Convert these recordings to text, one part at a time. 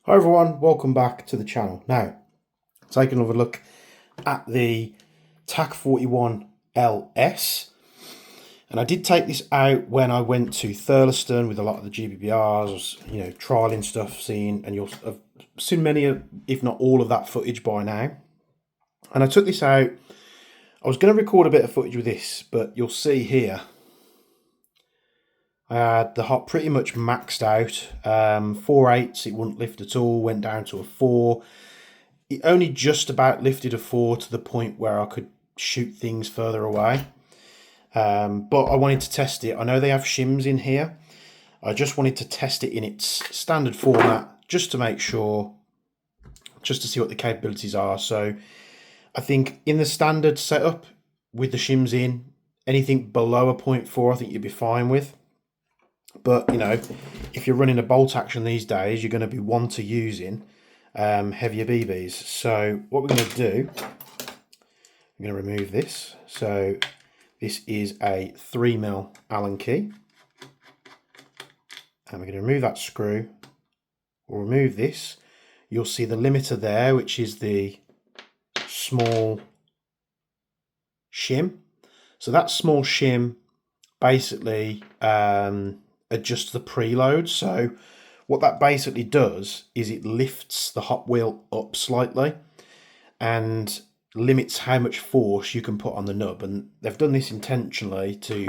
Hi everyone, welcome back to the channel. Now, taking another look at the Tac-41 LS. And I did take this out when I went to Thurlaston with a lot of the GBBRs. I was, trialing stuff, and you'll have seen many, if not all of that footage by now. And I took this out. I was going to record a bit of footage with this, but you'll see here, I had the hop pretty much maxed out. 4/8, it wouldn't lift at all, went down to a 4. It only just about lifted a 4 to the point where I could shoot things further away. But I wanted to test it. I know they have shims in here. I just wanted to test it in its standard format, just to make sure, just to see what the capabilities are. So I think in the standard setup with the shims in, anything below a 0.4, I think you'd be fine with. But, if you're running a bolt action these days, you're going to be one to using heavier BBs. So what we're going to do, I'm going to remove this. So this is a 3mm Allen key. And we're going to remove that screw. We'll remove this. You'll see the limiter there, which is the small shim. So that small shim basically adjusts the preload. So what that basically does is it lifts the hop wheel up slightly and limits how much force you can put on the nub. And they've done this intentionally to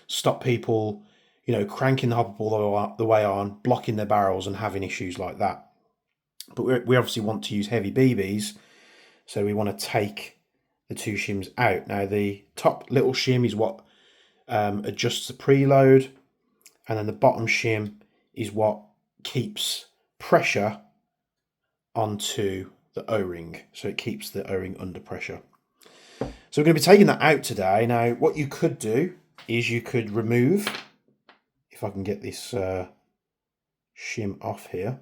stop people, cranking the hop up all the way on, blocking their barrels and having issues like that. But we obviously want to use heavy BBs, so we want to take the two shims out. Now the top little shim is what adjusts the preload, and then the bottom shim is what keeps pressure onto the O-ring, so it keeps the O-ring under pressure. So we're going to be taking that out today. Now what you could do is you could remove, if I can get this shim off here,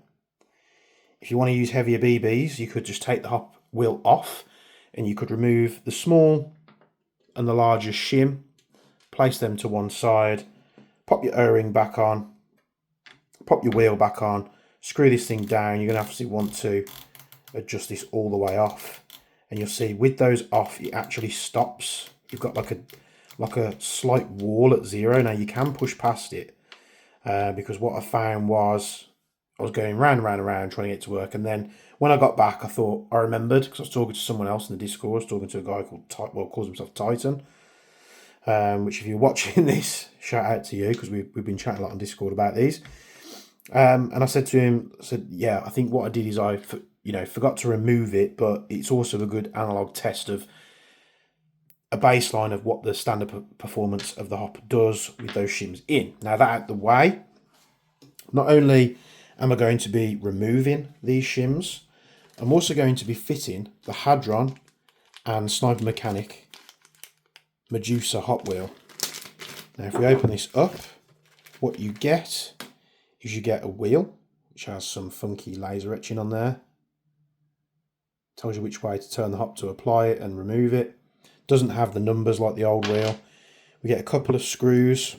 if you want to use heavier BBs, you could just take the hop wheel off and you could remove the small and the larger shim, place them to one side, pop your O-ring back on, pop your wheel back on, screw this thing down. You're going to obviously want to adjust this all the way off, and you'll see with those off it actually stops. You've got like a slight wall at 0. Now you can push past it because what I found was I was going round and round and round trying to get it to work, and then when I got back I thought I remembered, because I was talking to someone else in the Discord. I was talking to a guy called calls himself Titan, which if you're watching this, shout out to you, because we've been chatting a lot on Discord about these. And I said to him, yeah, I think what I did is I forgot to remove it, but it's also a good analog test of a baseline of what the standard performance of the hop does with those shims in. Now that out the way, not only am I going to be removing these shims, I'm also going to be fitting the Hadron and Sniper Mechanic Medusa hop wheel. Now if we open this up, what you get is you get a wheel which has some funky laser etching on there. Tells you which way to turn the hop to apply it and remove it. Doesn't have the numbers like the old wheel. We get a couple of screws.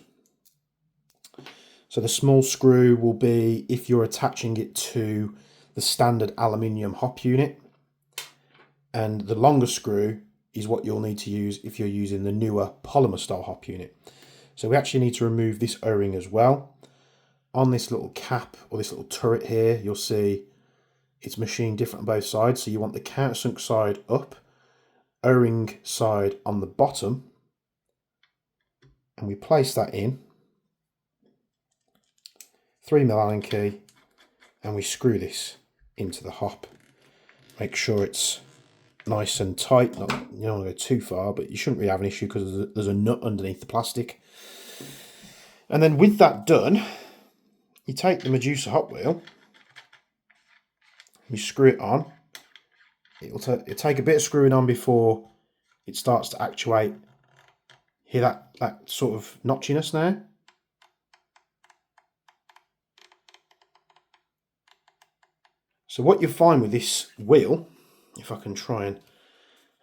So the small screw will be if you're attaching it to the standard aluminium hop unit, and the longer screw is what you'll need to use if you're using the newer polymer style hop unit. So we actually need to remove this O-ring as well. On this little cap or this little turret here, you'll see it's machined different on both sides. So you want the countersunk side up, O-ring side on the bottom, and we place that in, 3mm Allen key, and we screw this into the hop. Make sure it's nice and tight. You don't want to go too far, but you shouldn't really have an issue because there's a nut underneath the plastic. And then with that done, you take the Medusa hop wheel, you screw it on. It'll take a bit of screwing on before it starts to actuate. Hear that sort of notchiness now? So what you'll find with this wheel, if I can try and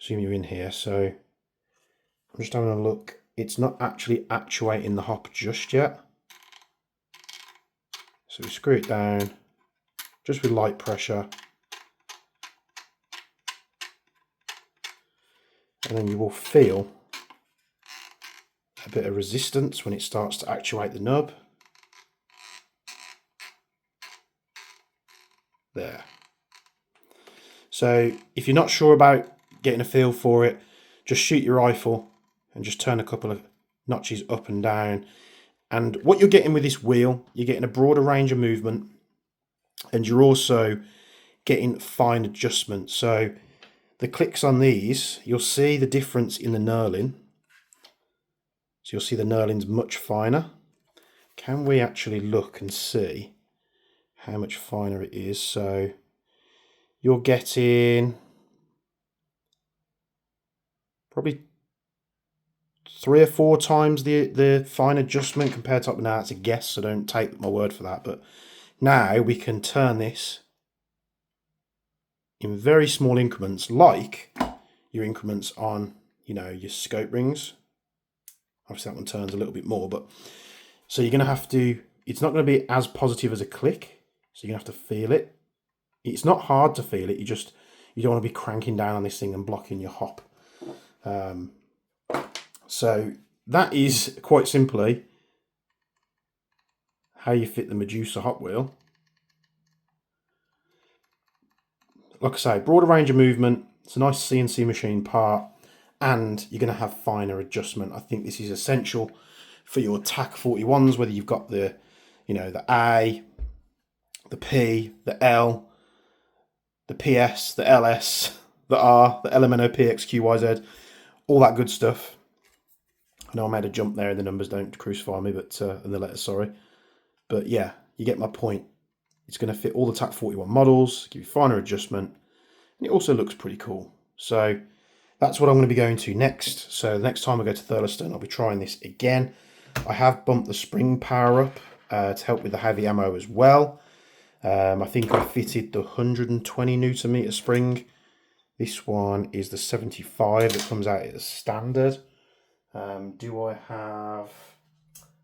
zoom you in here, so I'm just having a look, it's not actually actuating the hop just yet. So we screw it down, just with light pressure. And then you will feel a bit of resistance when it starts to actuate the nub. There. So if you're not sure about getting a feel for it, just shoot your rifle and just turn a couple of notches up and down. And what you're getting with this wheel, you're getting a broader range of movement, and you're also getting fine adjustment. So the clicks on these, you'll see the difference in the knurling. So you'll see the knurling's much finer. Can we actually look and see how much finer it is? So you're getting probably 3 or 4 times the fine adjustment compared to up now. It's a guess, so don't take my word for that. But now we can turn this in very small increments, like your increments on, you know, your scope rings. Obviously that one turns a little bit more, but so you're going to have to, it's not going to be as positive as a click, so you're going to have to feel it. It's not hard to feel it, you don't want to be cranking down on this thing and blocking your hop. So that is quite simply how you fit the Medusa Hot Wheel. Like I say, broader range of movement, it's a nice CNC machine part, and you're going to have finer adjustment. I think this is essential for your Tac-41s, whether you've got the, you know, the A, the P, the L, the PS, the LS, the R, the LMNO, PX, QYZ, all that good stuff. I know I made a jump there in the numbers, don't crucify me, but in the letters, sorry. But yeah, you get my point. It's going to fit all the Tac-41 models, give you finer adjustment, and it also looks pretty cool. So that's what I'm going to be going to next. So the next time I go to Thurlaston, I'll be trying this again. I have bumped the spring power up to help with the heavy ammo as well. I think I fitted the 120 Newton meter spring. This one is the 75 that comes out as standard. Do I have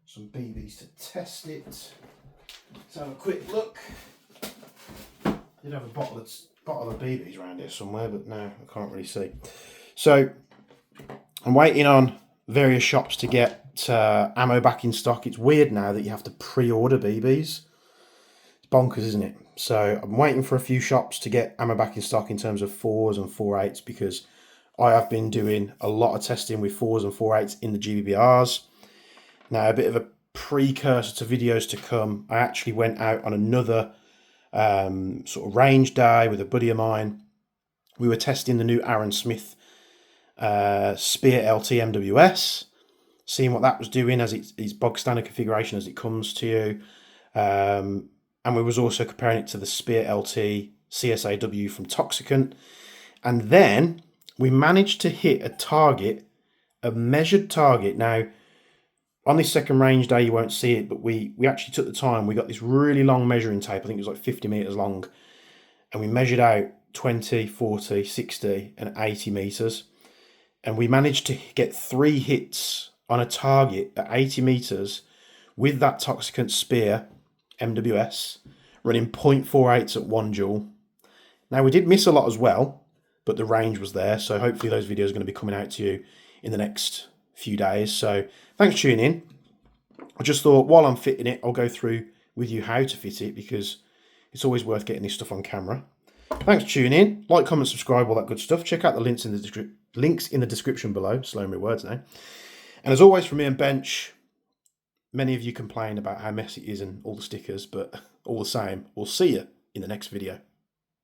some BBs to test it? Let's have a quick look. I did have a bottle of BBs around here somewhere, but no, I can't really see. So I'm waiting on various shops to get ammo back in stock. It's weird now that you have to pre-order BBs. It's bonkers, isn't it? So I'm waiting for a few shops to get ammo back in stock in terms of 4s and 4.8s, because I have been doing a lot of testing with 4s and 4.8s in the GBBRs. Now, a bit of a precursor to videos to come, I actually went out on another sort of range day with a buddy of mine. We were testing the new Aaron Smith Spear LT MWS, seeing what that was doing as its bog standard configuration as it comes to you. And we was also comparing it to the Spear LT CSAW from Toxicant. And then we managed to hit a target, a measured target. Now, on this second range day, you won't see it, but we actually took the time. We got this really long measuring tape. I think it was like 50 meters long. And we measured out 20, 40, 60, and 80 meters. And we managed to get 3 hits on a target at 80 meters with that Toxicant Spear MWS running 0.48s at 1 joule. Now, we did miss a lot as well, but the range was there. So hopefully those videos are going to be coming out to you in the next few days. So thanks for tuning in. I just thought while I'm fitting it, I'll go through with you how to fit it, because it's always worth getting this stuff on camera. Thanks for tuning in. Like, comment, subscribe, all that good stuff. Check out the links in the description below. Slowing my words now. And as always, from me and Bench, many of you complain about how messy it is and all the stickers, but all the same, we'll see you in the next video.